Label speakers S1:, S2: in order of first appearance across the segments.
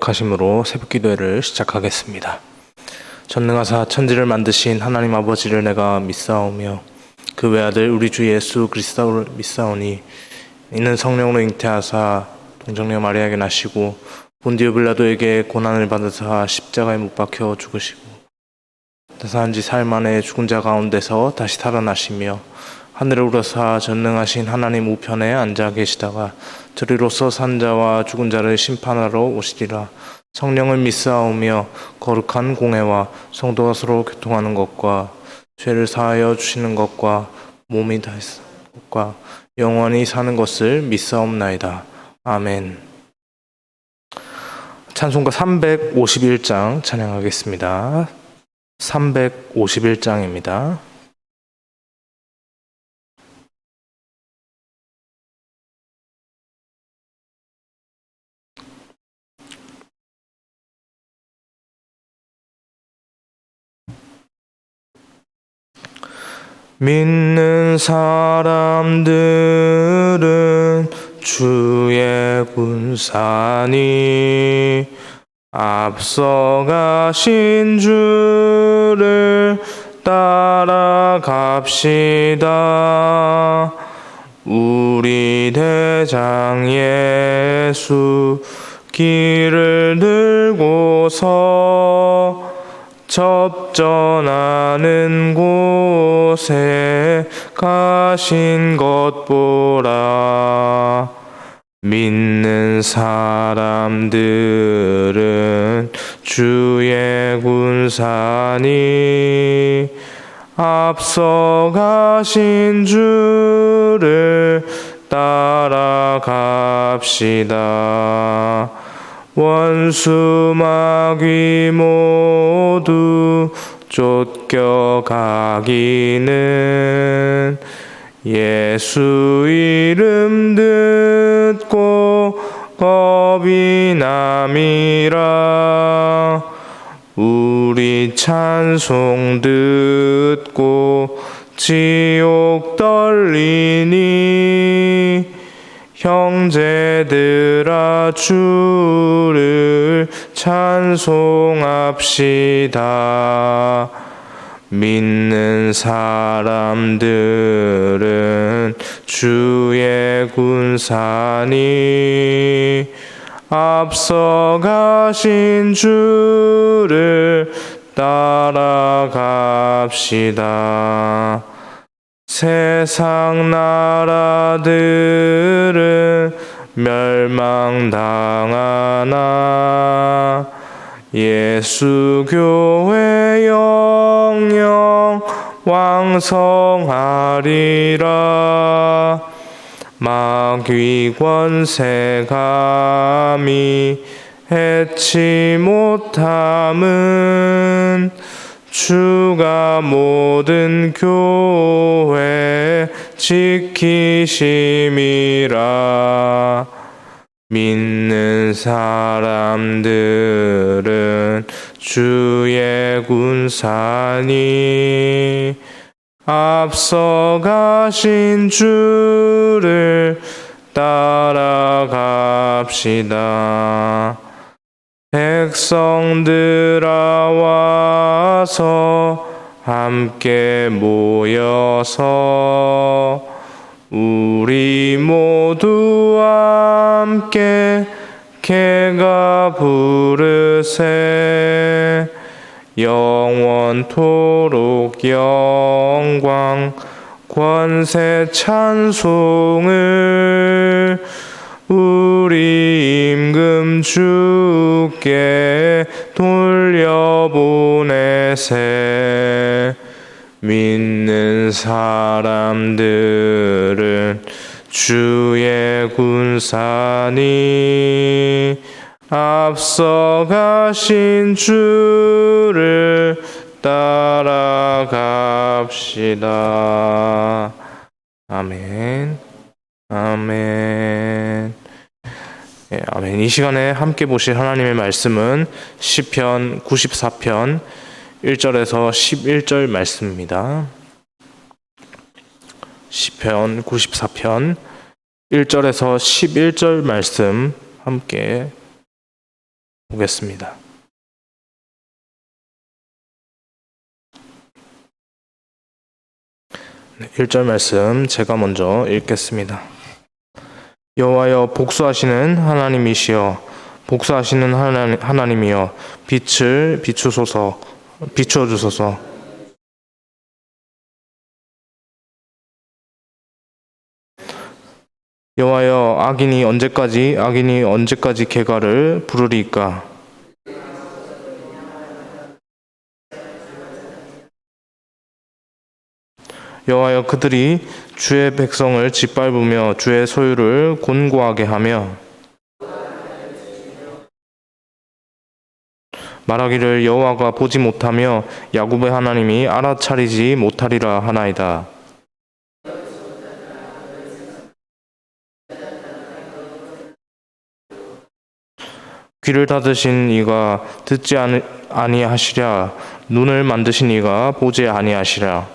S1: 가심으로 새벽기도회를 시작하겠습니다. 전능하사 천지를 만드신 하나님 아버지를 내가 믿사오며 그 외아들 우리 주 예수 그리스도를 믿사오니 이는 성령으로 잉태하사 동정녀 마리아에게 나시고 본디오 빌라도에게 고난을 받으사 십자가에 못 박혀 죽으시고 다사한 지 사흘 만에 죽은 자 가운데서 다시 살아나시며 하늘에 오르사 전능하신 하나님 우편에 앉아 계시다가 저리로서 산 자와 죽은 자를 심판하러 오시리라. 성령을 믿사오며 거룩한 공회와 성도가 서로 교통하는 것과 죄를 사하여 주시는 것과 몸이 다했는 것과 영원히 사는 것을 믿사옵나이다. 아멘. 찬송가 351장 찬양하겠습니다. 351장입니다. 믿는 사람들은 주의 군사니 앞서가신 주를 따라갑시다. 우리 대장 예수 길을 들고서 접전하는 곳에 가신 것 보라. 믿는 사람들은 주의 군사니 앞서가신 주를 따라갑시다. 원수 마귀 모두 쫓겨가기는 예수 이름 듣고 겁이 남이라. 우리 찬송 듣고 지옥 떨리니 형제들아 주를 찬송합시다. 믿는 사람들은 주의 군사니 앞서가신 주를 따라갑시다. 세상 나라들은 멸망당하나 예수 교회 영영 왕성하리라. 마귀 권세 감히 해치 못함은 주가 모든 교회 지키심이라. 믿는 사람들은 주의 군사니 앞서가신 주를 따라갑시다. 백성들아 와서 함께 모여서 우리 모두 함께 개가 부르세. 영원토록 영광 권세 찬송을 우리 임금 주께 돌려보내세. 믿는 사람들은 주의 군사니 앞서가신 주를 따라갑시다. 아멘. 아멘. 예, 아멘. 이 시간에 함께 보실 하나님의 말씀은 시편 94편 1절에서 11절 말씀입니다. 시편 94편 1절에서 11절 말씀 함께 보겠습니다. 네, 1절 말씀 제가 먼저 읽겠습니다. 여호와여 복수하시는 하나님이시여 복수하시는 하나님이여 빛을 비추어주소서. 여호와여 악인이 언제까지 개가를 부르리까? 여호와여 그들이 주의 백성을 짓밟으며 주의 소유를 곤고하게 하며 말하기를 여호와가 보지 못하며 야곱의 하나님이 알아차리지 못하리라 하나이다. 귀를 닫으신 이가 듣지 아니하시랴 눈을 만드신 이가 보지 아니하시랴.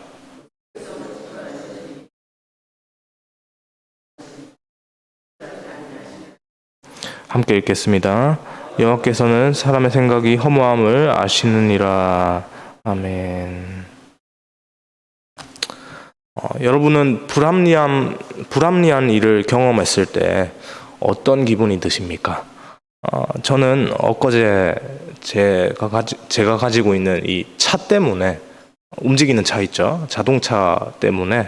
S1: 함께 읽겠습니다. 여호와께서는 사람의 생각이 허무함을 아시느니라. 아멘. 여러분은 불합리한 일을 경험했을 때 어떤 기분이 드십니까? 저는 엊그제 제가 가지고 있는 이 차 때문에 움직이는 차 있죠? 자동차 때문에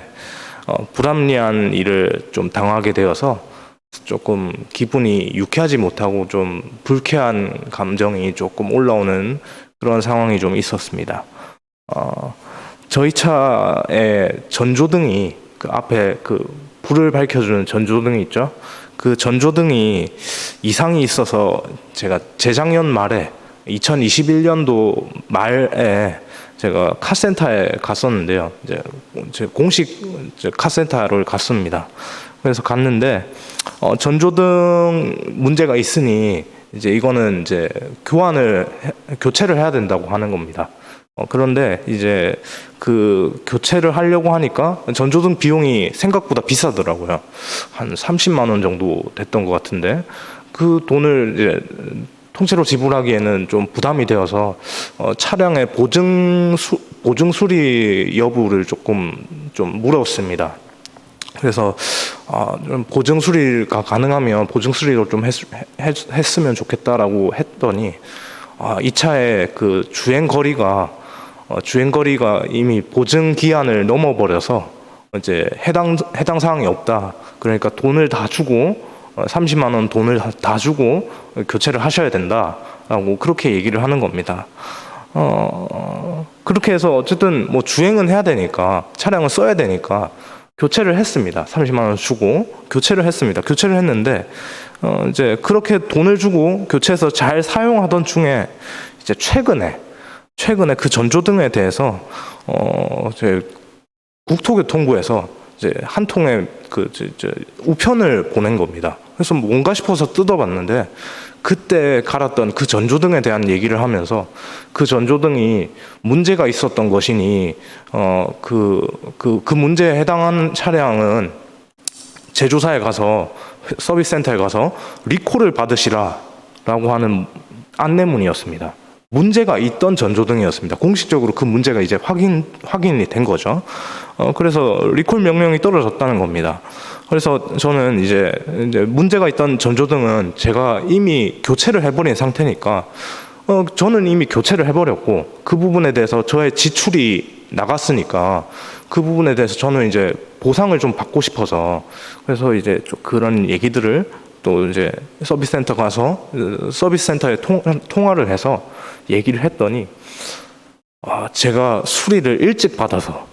S1: 불합리한 일을 좀 당하게 되어서 조금 기분이 유쾌하지 못하고 좀 불쾌한 감정이 조금 올라오는 그런 상황이 좀 있었습니다. 저희 차에 전조등이 그 앞에 그 불을 밝혀주는 전조등이 있죠. 그 전조등이 이상이 있어서 제가 재작년 말에 2021년도 말에 제가 카센터에 갔었는데요. 이제 공식 카센터를 갔습니다. 그래서 갔는데 전조등 문제가 있으니 이제 이거는 이제 교체를 해야 된다고 하는 겁니다. 그런데 이제 그 교체를 하려고 하니까 전조등 비용이 생각보다 비싸더라고요. 한 30만 원 정도 됐던 것 같은데 그 돈을 이제 통째로 지불하기에는 좀 부담이 되어서 차량의 보증 수리 여부를 조금 좀 물었습니다. 그래서 보증 수리가 가능하면 보증 수리로 좀 했으면 좋겠다라고 했더니 이 차의 그 주행 거리가 이미 보증 기한을 넘어버려서 이제 해당 사항이 없다. 그러니까 돈을 다 주고 30만 원 돈을 다 주고 교체를 하셔야 된다라고 그렇게 얘기를 하는 겁니다. 그렇게 해서 어쨌든 뭐 주행은 해야 되니까 차량을 써야 되니까 교체를 했습니다. 30만 원 주고 교체를 했습니다. 교체를 했는데 이제 그렇게 돈을 주고 교체해서 잘 사용하던 중에 이제 최근에 그 전조등에 대해서 이제 국토교통부에서 이제 한 통의 그 우편을 보낸 겁니다. 그래서 뭔가 싶어서 뜯어봤는데 그때 갈았던 그 전조등에 대한 얘기를 하면서 그 전조등이 문제가 있었던 것이니 그 문제에 해당하는 차량은 제조사에 가서 서비스 센터에 가서 리콜을 받으시라라고 하는 안내문이었습니다. 문제가 있던 전조등이었습니다. 공식적으로 그 문제가 이제 확인이 된 거죠. 그래서 리콜 명령이 떨어졌다는 겁니다. 그래서 저는 이제 문제가 있던 전조등은 제가 이미 교체를 해버린 상태니까 저는 이미 교체를 해버렸고 그 부분에 대해서 저의 지출이 나갔으니까 그 부분에 대해서 저는 이제 보상을 좀 받고 싶어서 그래서 이제 그런 얘기들을 또 이제 서비스 센터 가서 서비스 센터에 통화를 해서 얘기를 했더니 제가 수리를 일찍 받아서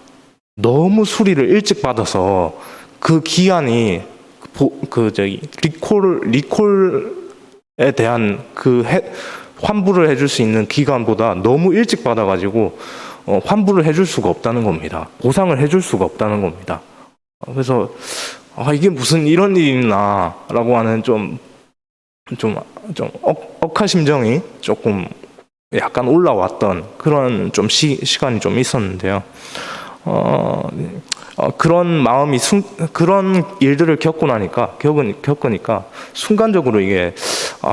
S1: 너무 수리를 일찍 받아서 그 기한이 리콜에 대한 환불을 해줄 수 있는 기간보다 너무 일찍 받아가지고 환불을 해줄 수가 없다는 겁니다. 보상을 해줄 수가 없다는 겁니다. 그래서 이게 무슨 이런 일이 있나라고 하는 좀 억한 심정이 조금 약간 올라왔던 그런 좀 시간이 좀 있었는데요. 그런 마음이 그런 일들을 겪으니까 순간적으로 이게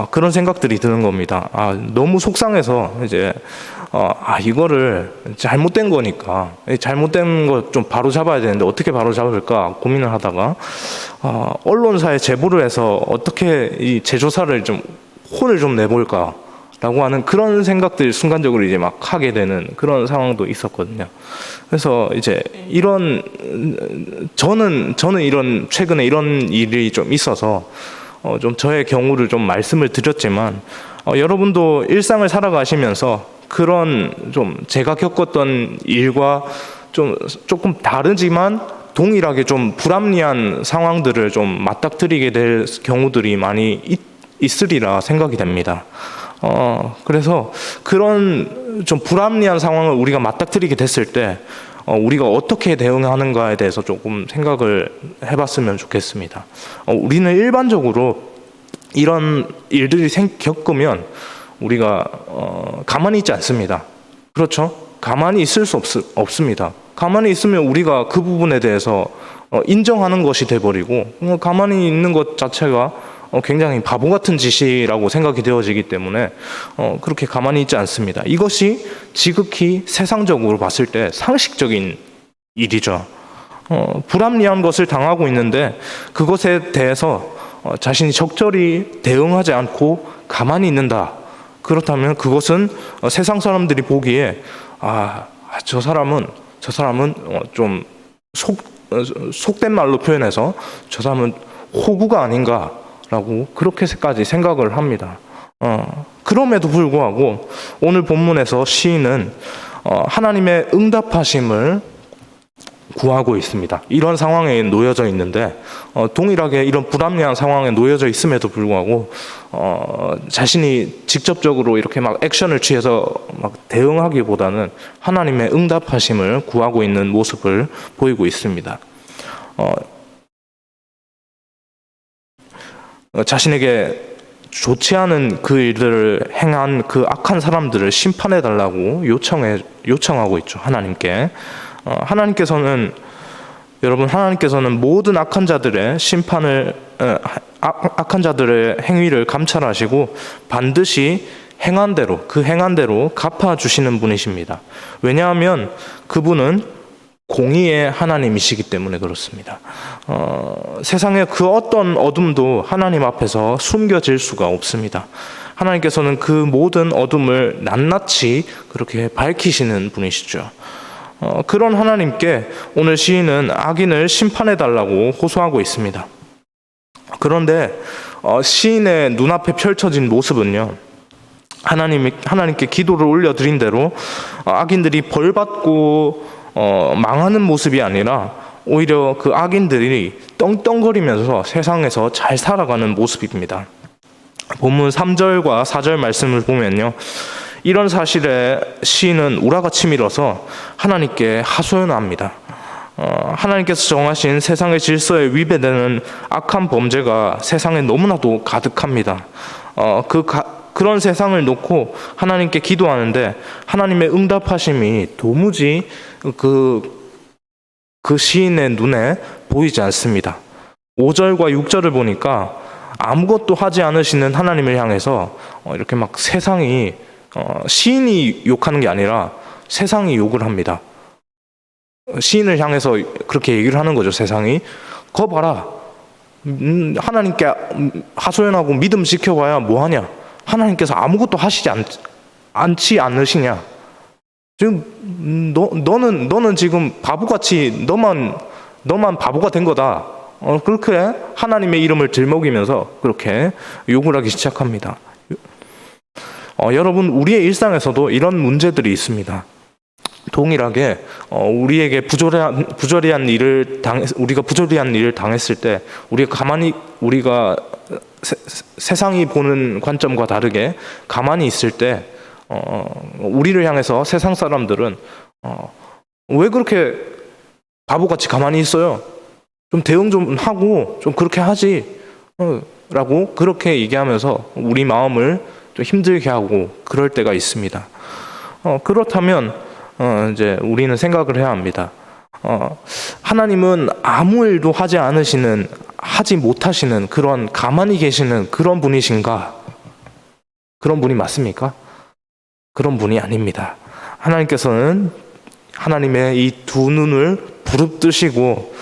S1: 그런 생각들이 드는 겁니다. 너무 속상해서 이제 이거를 잘못된 거니까 잘못된 거 좀 바로 잡아야 되는데 어떻게 바로 잡을까 고민을 하다가 언론사에 제보를 해서 어떻게 이 재조사를 좀 혼을 좀 내볼까 라고 하는 그런 생각들이 순간적으로 이제 막 하게 되는 그런 상황도 있었거든요. 그래서 이제 저는 이런 최근에 이런 일이 좀 있어서 좀 저의 경우를 좀 말씀을 드렸지만 여러분도 일상을 살아가시면서 그런 좀 제가 겪었던 일과 조금 다르지만 동일하게 좀 불합리한 상황들을 좀 맞닥뜨리게 될 경우들이 많이 있으리라 생각이 됩니다. 그래서 그런 좀 불합리한 상황을 우리가 맞닥뜨리게 됐을 때 우리가 어떻게 대응하는가에 대해서 조금 생각을 해봤으면 좋겠습니다. 우리는 일반적으로 이런 일들이 겪으면 우리가 가만히 있지 않습니다. 그렇죠? 가만히 있을 수 없습니다. 가만히 있으면 우리가 그 부분에 대해서 인정하는 것이 돼버리고 가만히 있는 것 자체가 굉장히 바보 같은 짓이라고 생각이 되어지기 때문에 그렇게 가만히 있지 않습니다. 이것이 지극히 세상적으로 봤을 때 상식적인 일이죠. 불합리한 것을 당하고 있는데 그것에 대해서 자신이 적절히 대응하지 않고 가만히 있는다. 그렇다면 그것은 세상 사람들이 보기에 저 사람은 좀 속된 말로 표현해서 저 사람은 호구가 아닌가 라고 그렇게까지 생각을 합니다. 그럼에도 불구하고 오늘 본문에서 시인은 하나님의 응답하심을 구하고 있습니다. 이런 상황에 놓여져 있는데 동일하게 이런 불합리한 상황에 놓여져 있음에도 불구하고 자신이 직접적으로 이렇게 막 액션을 취해서 막 대응하기보다는 하나님의 응답하심을 구하고 있는 모습을 보이고 있습니다. 자신에게 좋지 않은 그 일들을 행한 그 악한 사람들을 심판해 달라고 요청하고 있죠. 하나님께. 하나님께서는 모든 악한 자들의 악한 자들의 행위를 감찰하시고 반드시 행한 대로 갚아주시는 분이십니다. 왜냐하면 그분은 공의의 하나님이시기 때문에 그렇습니다. 세상의 그 어떤 어둠도 하나님 앞에서 숨겨질 수가 없습니다. 하나님께서는 그 모든 어둠을 낱낱이 그렇게 밝히시는 분이시죠. 그런 하나님께 오늘 시인은 악인을 심판해달라고 호소하고 있습니다. 그런데 시인의 눈앞에 펼쳐진 모습은요, 하나님께 기도를 올려드린 대로 악인들이 벌받고 망하는 모습이 아니라 오히려 그 악인들이 떵떵거리면서 세상에서 잘 살아가는 모습입니다. 본문 3절과 4절 말씀을 보면요, 이런 사실에 시인은 우라가 치밀어서 하나님께 하소연합니다. 하나님께서 정하신 세상의 질서에 위배되는 악한 범죄가 세상에 너무나도 가득합니다. 그런 세상을 놓고 하나님께 기도하는데 하나님의 응답하심이 도무지 그 시인의 눈에 보이지 않습니다. 5절과 6절을 보니까 아무것도 하지 않으시는 하나님을 향해서 이렇게 막 세상이 시인이 욕하는 게 아니라 세상이 욕을 합니다. 시인을 향해서 그렇게 얘기를 하는 거죠. 세상이 거 봐라, 하나님께 하소연하고 믿음 지켜봐야 뭐하냐, 하나님께서 아무것도 하시지 않지 않으시냐, 지금 너는 지금 바보같이 너만 바보가 된 거다. 그렇게 하나님의 이름을 들먹이면서 그렇게 욕을 하기 시작합니다. 여러분, 우리의 일상에서도 이런 문제들이 있습니다. 동일하게 우리에게 우리가 부조리한 일을 당했을 때 우리가 세상이 보는 관점과 다르게 가만히 있을 때 우리를 향해서 세상 사람들은 왜 그렇게 바보같이 가만히 있어요? 좀 대응 좀 하고 좀 그렇게 하지 라고 그렇게 얘기하면서 우리 마음을 좀 힘들게 하고 그럴 때가 있습니다. 그렇다면 이제 우리는 생각을 해야 합니다. 하나님은 아무 일도 하지 못하시는 그런 가만히 계시는 그런 분이신가? 그런 분이 맞습니까? 그런 분이 아닙니다. 하나님께서는 하나님의 이 두 눈을 부릅뜨시고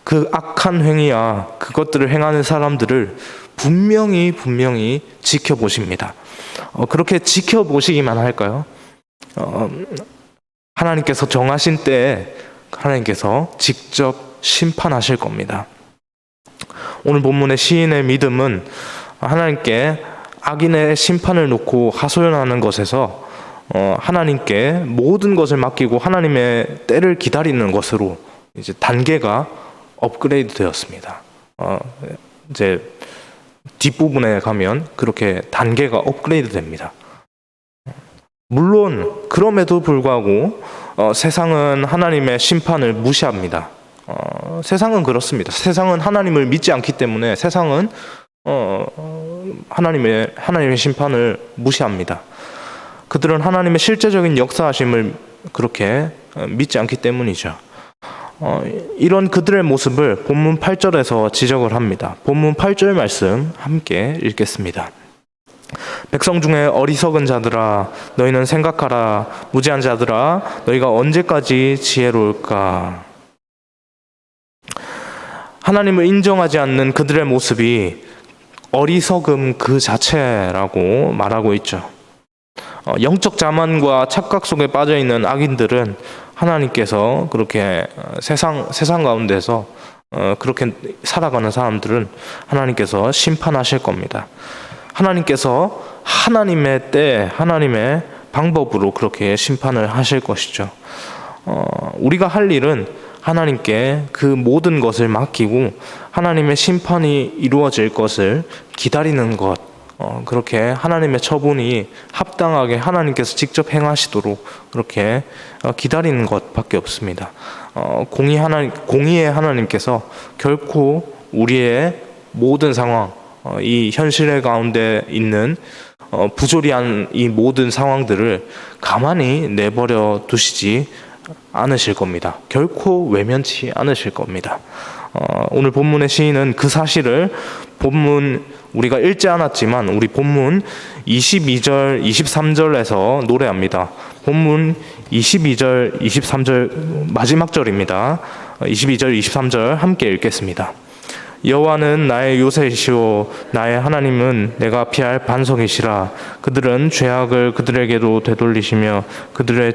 S1: 그 악한 행위야 그것들을 행하는 사람들을 분명히 지켜보십니다. 그렇게 지켜보시기만 할까요? 하나님께서 정하신 때에 하나님께서 직접 심판하실 겁니다. 오늘 본문의 시인의 믿음은 하나님께 악인의 심판을 놓고 하소연하는 것에서 하나님께 모든 것을 맡기고 하나님의 때를 기다리는 것으로 이제 단계가 업그레이드 되었습니다. 이제 뒷부분에 가면 그렇게 단계가 업그레이드 됩니다. 물론 그럼에도 불구하고 세상은 하나님의 심판을 무시합니다. 세상은 그렇습니다. 세상은 하나님을 믿지 않기 때문에 세상은 하나님의 심판을 무시합니다. 그들은 하나님의 실제적인 역사하심을 그렇게 믿지 않기 때문이죠. 이런 그들의 모습을 본문 8절에서 지적을 합니다. 본문 8절 말씀 함께 읽겠습니다. 백성 중에 어리석은 자들아 너희는 생각하라. 무지한 자들아 너희가 언제까지 지혜로울까. 하나님을 인정하지 않는 그들의 모습이 어리석음 그 자체라고 말하고 있죠. 영적 자만과 착각 속에 빠져있는 악인들은 하나님께서 그렇게 세상 가운데서 그렇게 살아가는 사람들은 하나님께서 심판하실 겁니다. 하나님께서 하나님의 때, 하나님의 방법으로 그렇게 심판을 하실 것이죠. 우리가 할 일은 하나님께 그 모든 것을 맡기고 하나님의 심판이 이루어질 것을 기다리는 것, 그렇게 하나님의 처분이 합당하게 하나님께서 직접 행하시도록 그렇게 기다리는 것밖에 없습니다. 공의의 하나님께서 결코 우리의 모든 상황, 이 현실의 가운데 있는 부조리한 이 모든 상황들을 가만히 내버려 두시지 않으실 겁니다. 결코 외면치 않으실 겁니다. 오늘 본문의 시인은 그 사실을 본문 우리가 읽지 않았지만 우리 본문 22절, 23절에서 노래합니다. 본문 22절, 23절 마지막 절입니다. 22절, 23절 함께 읽겠습니다. 여호와는 나의 요새이시오 나의 하나님은 내가 피할 반석이시라. 그들은 죄악을 그들에게로 되돌리시며 그들의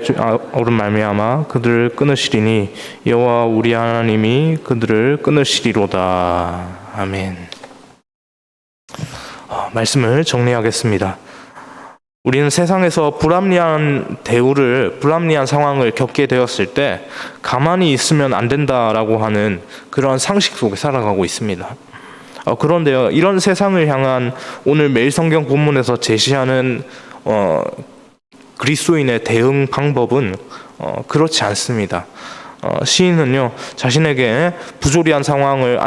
S1: 오른 말미암아 그들을 끊으시리니 여호와 우리 하나님이 그들을 끊으시리로다. 아멘. 말씀을 정리하겠습니다. 우리는 세상에서 불합리한 상황을 겪게 되었을 때 가만히 있으면 안 된다라고 하는 그런 상식 속에 살아가고 있습니다. 그런데요, 이런 세상을 향한 오늘 매일 성경 본문에서 제시하는 그리스도인의 대응 방법은 그렇지 않습니다. 시인은요, 자신에게 부조리한 상황을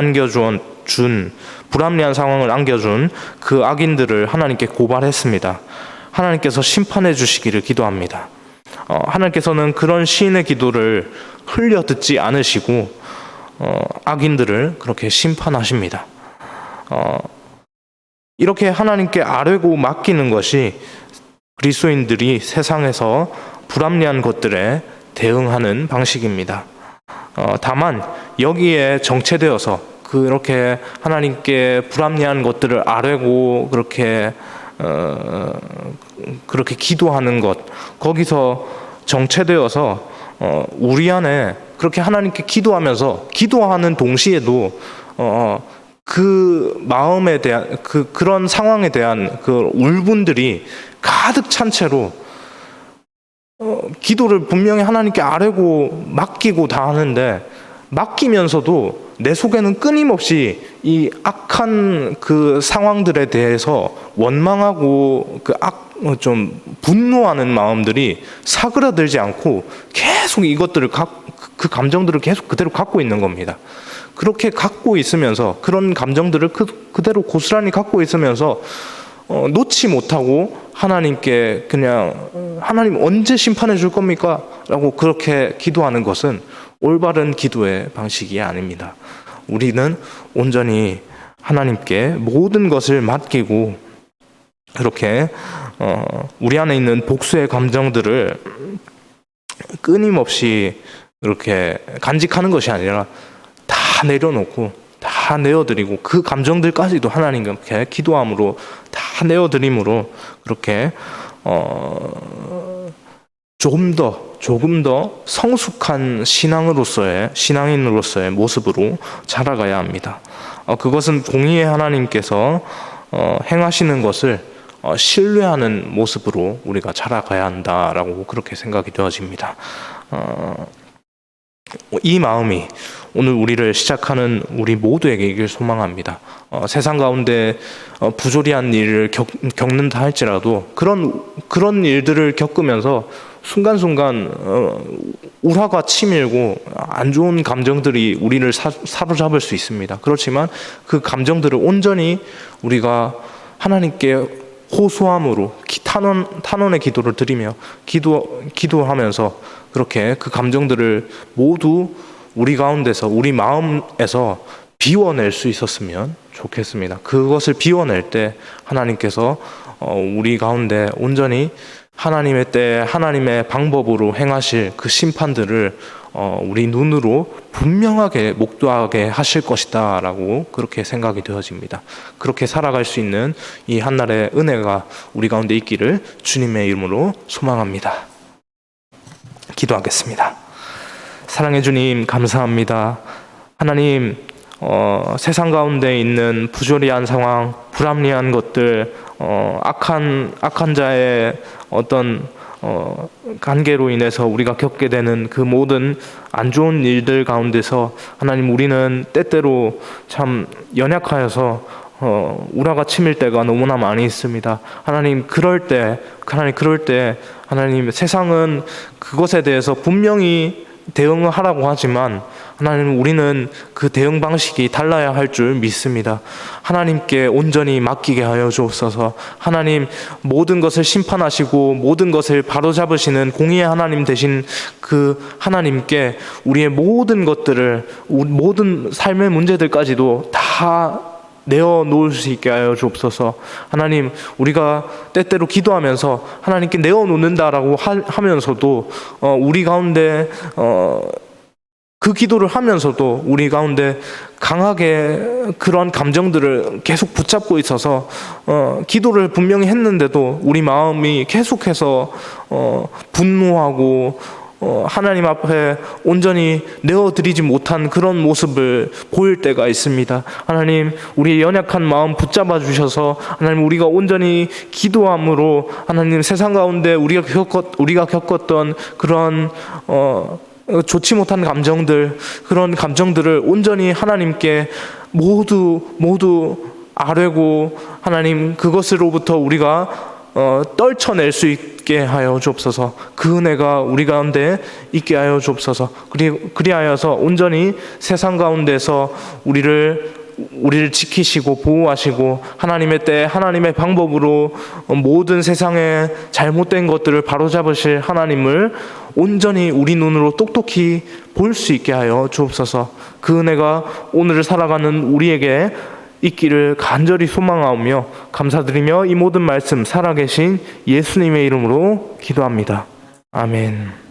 S1: 불합리한 상황을 안겨준 그 악인들을 하나님께 고발했습니다. 하나님께서 심판해 주시기를 기도합니다. 하나님께서는 그런 시인의 기도를 흘려 듣지 않으시고 악인들을 그렇게 심판하십니다. 이렇게 하나님께 아뢰고 맡기는 것이 그리스도인들이 세상에서 불합리한 것들에 대응하는 방식입니다. 다만 여기에 정체되어서 그렇게 하나님께 불합리한 것들을 아뢰고 그렇게 기도하는 것, 거기서 정체되어서 우리 안에 그렇게 하나님께 기도하는 동시에도 그 마음에 대한 그런 상황에 대한 그 울분들이 가득 찬 채로 기도를 분명히 하나님께 아뢰고 맡기고 다 하는데, 맡기면서도 내 속에는 끊임없이 이 악한 그 상황들에 대해서 원망하고 좀 분노하는 마음들이 사그라들지 않고 계속 그 감정들을 계속 그대로 갖고 있는 겁니다. 그렇게 갖고 있으면서 그런 감정들을 그대로 고스란히 갖고 있으면서 놓지 못하고 하나님께 그냥 하나님 언제 심판해 줄 겁니까? 라고 그렇게 기도하는 것은 올바른 기도의 방식이 아닙니다. 우리는 온전히 하나님께 모든 것을 맡기고 그렇게 우리 안에 있는 복수의 감정들을 끊임없이 이렇게 간직하는 것이 아니라 다 내려놓고 다 내어드리고 그 감정들까지도 하나님께 기도함으로 다 내어드림으로 그렇게 조금 더 성숙한 신앙인으로서의 모습으로 자라가야 합니다. 그것은 공의의 하나님께서 행하시는 것을 신뢰하는 모습으로 우리가 자라가야 한다라고 그렇게 생각이 되어집니다. 이 마음이 오늘 우리를 시작하는 우리 모두에게 이길 소망합니다. 세상 가운데 부조리한 일을 겪는다 할지라도 그런 일들을 겪으면서 순간순간 우화가 치밀고 안 좋은 감정들이 우리를 사로잡을 수 있습니다. 그렇지만 그 감정들을 온전히 우리가 하나님께 호소함으로 탄원의 기도를 드리며 기도하면서 그렇게 그 감정들을 모두 우리 가운데서 우리 마음에서 비워낼 수 있었으면 좋겠습니다. 그것을 비워낼 때 하나님께서 우리 가운데 온전히 하나님의 때 하나님의 방법으로 행하실 그 심판들을 우리 눈으로 분명하게 목도하게 하실 것이다 라고 그렇게 생각이 되어집니다. 그렇게 살아갈 수 있는 이 한날의 은혜가 우리 가운데 있기를 주님의 이름으로 소망합니다. 기도하겠습니다. 사랑의 주님, 감사합니다. 하나님, 세상 가운데 있는 부조리한 상황, 불합리한 것들, 악한 자의 어떤 관계로 인해서 우리가 겪게 되는 그 모든 안 좋은 일들 가운데서 하나님, 우리는 때때로 참 연약하여서 우라가 치밀 때가 너무나 많이 있습니다. 하나님, 그럴 때 하나님, 세상은 그것에 대해서 분명히 대응을 하라고 하지만 하나님, 우리는 그 대응 방식이 달라야 할 줄 믿습니다. 하나님께 온전히 맡기게 하여 주옵소서. 하나님, 모든 것을 심판하시고 모든 것을 바로잡으시는 공의의 하나님 되신 그 하나님께 우리의 모든 것들을, 모든 삶의 문제들까지도 다 내어놓을 수 있게 하여 주옵소서. 하나님, 우리가 때때로 기도하면서 하나님께 내어놓는다라고 하면서도 우리 가운데 그 기도를 하면서도 우리 가운데 강하게 그런 감정들을 계속 붙잡고 있어서 기도를 분명히 했는데도 우리 마음이 계속해서 분노하고 하나님 앞에 온전히 내어드리지 못한 그런 모습을 보일 때가 있습니다. 하나님, 우리의 연약한 마음 붙잡아 주셔서 하나님, 우리가 온전히 기도함으로 하나님, 세상 가운데 우리가 겪었던 그런 좋지 못한 감정들, 그런 감정들을 온전히 하나님께 모두 아뢰고 하나님, 그것으로부터 우리가 떨쳐낼 수 있게 하여 주옵소서. 그 은혜가 우리 가운데 있게 하여 주옵소서. 그리하여서 온전히 세상 가운데서 우리를 지키시고 보호하시고 하나님의 때 하나님의 방법으로 모든 세상의 잘못된 것들을 바로잡으실 하나님을 온전히 우리 눈으로 똑똑히 볼 수 있게 하여 주옵소서. 그 은혜가 오늘을 살아가는 우리에게 있기를 간절히 소망하오며 감사드리며 이 모든 말씀 살아계신 예수님의 이름으로 기도합니다. 아멘.